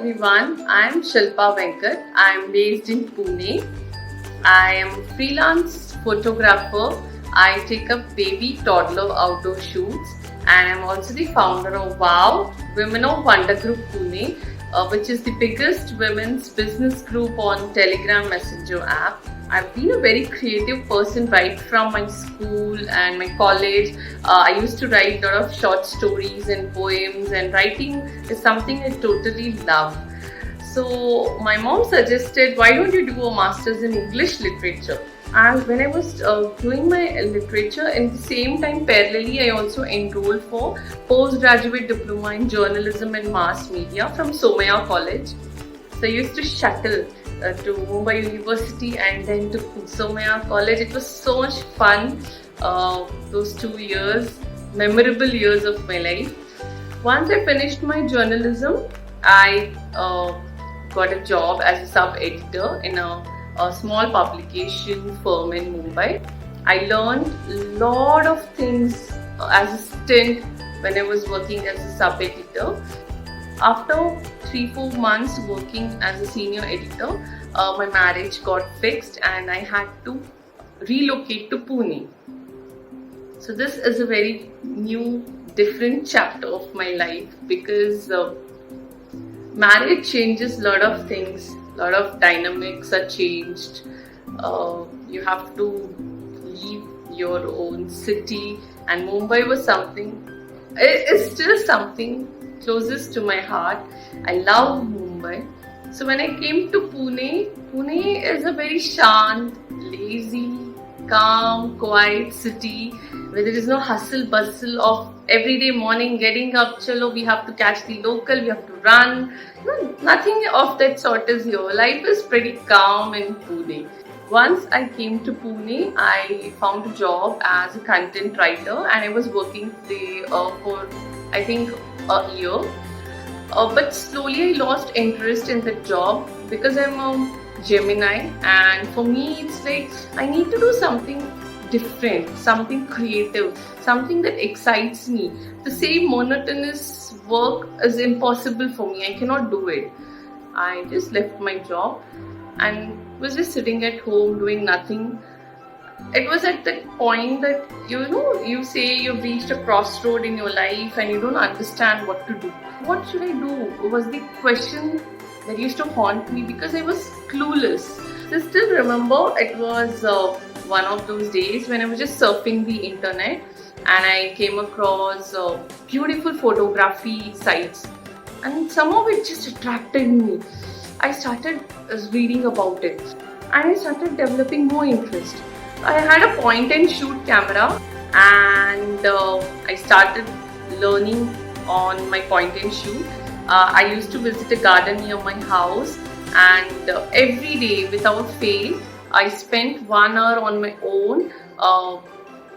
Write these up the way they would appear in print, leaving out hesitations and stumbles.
everyone, I am Shilpa Venkat. I am based in Pune. I am freelance photographer. I take up baby toddler outdoor shoots and I am also the founder of WOW, Women of Wonder Group Pune, which is the biggest women's business group on Telegram Messenger app. I've been a very creative person right from my school and my college. I used to write a lot of short stories and poems, and writing is something I totally love. So my mom suggested, why don't you do a master's in English literature? And when I was doing my literature, in the same time parallelly, I also enrolled for postgraduate diploma in journalism and mass media from Somaiya College. So I used to shuttle to Mumbai University and then to Somaiya College. It was so much fun, those 2 years, memorable years of my life. Once I finished my journalism, I got a job as a sub-editor in a small publication firm in Mumbai. I learned a lot of things as a stint when I was working as a sub-editor. After 3-4 months working as a senior editor, my marriage got fixed and I had to relocate to Pune. So this is a very new, different chapter of my life because marriage changes a lot of things, a lot of dynamics are changed. You have to leave your own city, and Mumbai was something, it is still something closest to my heart. I love Mumbai. So when I came to Pune, Pune is a very shant, lazy, calm, quiet city where there is no hustle bustle of everyday morning getting up, chalo, we have to catch the local, we have to run. No, nothing of that sort is here. Life is pretty calm in Pune. Once I came to Pune, I found a job as a content writer and I was working there for I think a year. But slowly I lost interest in the job because I'm a Gemini, and for me it's like I need to do something different, something creative, something that excites me. The same monotonous work is impossible for me. I cannot do it. I just left my job and was just sitting at home doing nothing. It was at that point that you say you've reached a crossroad in your life and you don't understand what to do. What should I do? Was the question that used to haunt me because I was clueless. I still remember it was one of those days when I was just surfing the internet and I came across beautiful photography sites, and somehow it just attracted me. I started reading about it and I started developing more interest. I had a point and shoot camera and I started learning on my point and shoot. I used to visit a garden near my house, and every day without fail I spent 1 hour on my own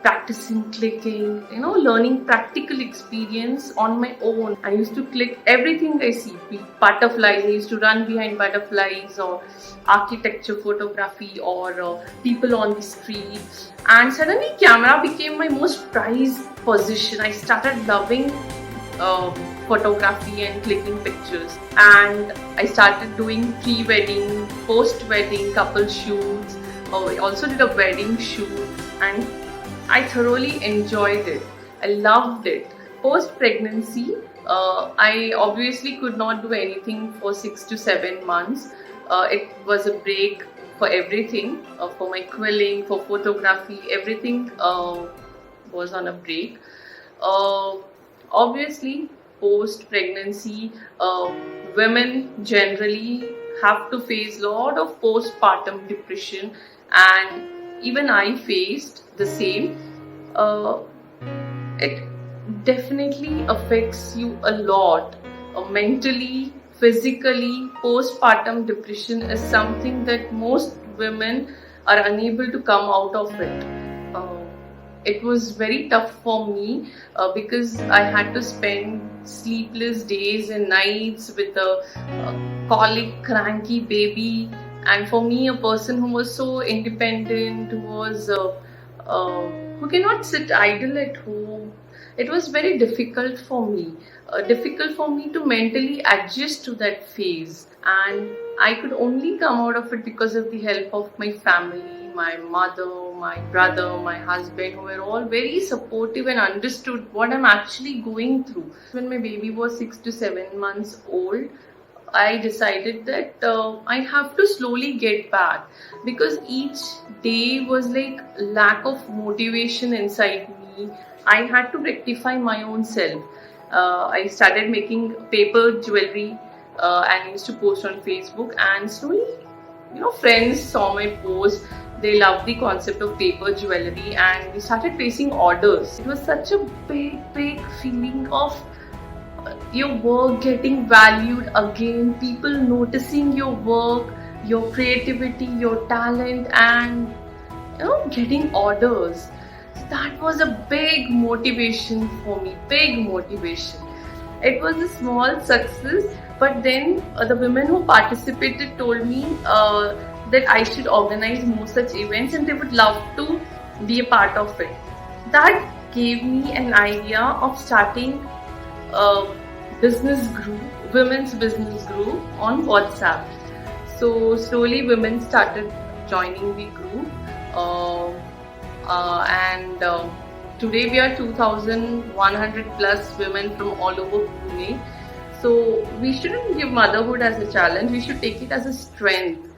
practicing clicking, learning practical experience on my own. I used to click everything I see, butterflies, I used to run behind butterflies, or architecture photography, or people on the street. And suddenly camera became my most prized possession. I started loving photography and clicking pictures, and I started doing pre-wedding, post-wedding couple shoots. I also did a wedding shoot and I thoroughly enjoyed it. I loved it. Post-pregnancy, I obviously could not do anything for 6 to 7 months. It was a break for everything, for my quilling, for photography, everything was on a break. Obviously, post-pregnancy, women generally have to face a lot of postpartum depression, and even I faced the same. It definitely affects you a lot, mentally, physically. Postpartum depression is something that most women are unable to come out of it. It was very tough for me because I had to spend sleepless days and nights with a colic, cranky baby. And for me, a person who was so independent, who cannot sit idle at home, it was very difficult for me to mentally adjust to that phase. And I could only come out of it because of the help of my family, my mother, my brother, my husband, who were all very supportive and understood what I'm actually going through. When my baby was 6 to 7 months old, I decided that I have to slowly get back, because each day was like lack of motivation inside me. I had to rectify my own self. I started making paper jewelry and used to post on Facebook, and slowly, friends saw my post. They loved the concept of paper jewelry, and we started placing orders. It was such a big feeling of your work getting valued again, people noticing your work, your creativity, your talent, and getting orders. So that was a big motivation for me, big motivation. It was a small success, but then the women who participated told me that I should organize more such events and they would love to be a part of it. That gave me an idea of starting a business group, women's business group on WhatsApp. So slowly women started joining the group, and today we are 2,100 plus women from all over Pune. So we shouldn't give motherhood as a challenge, we should take it as a strength.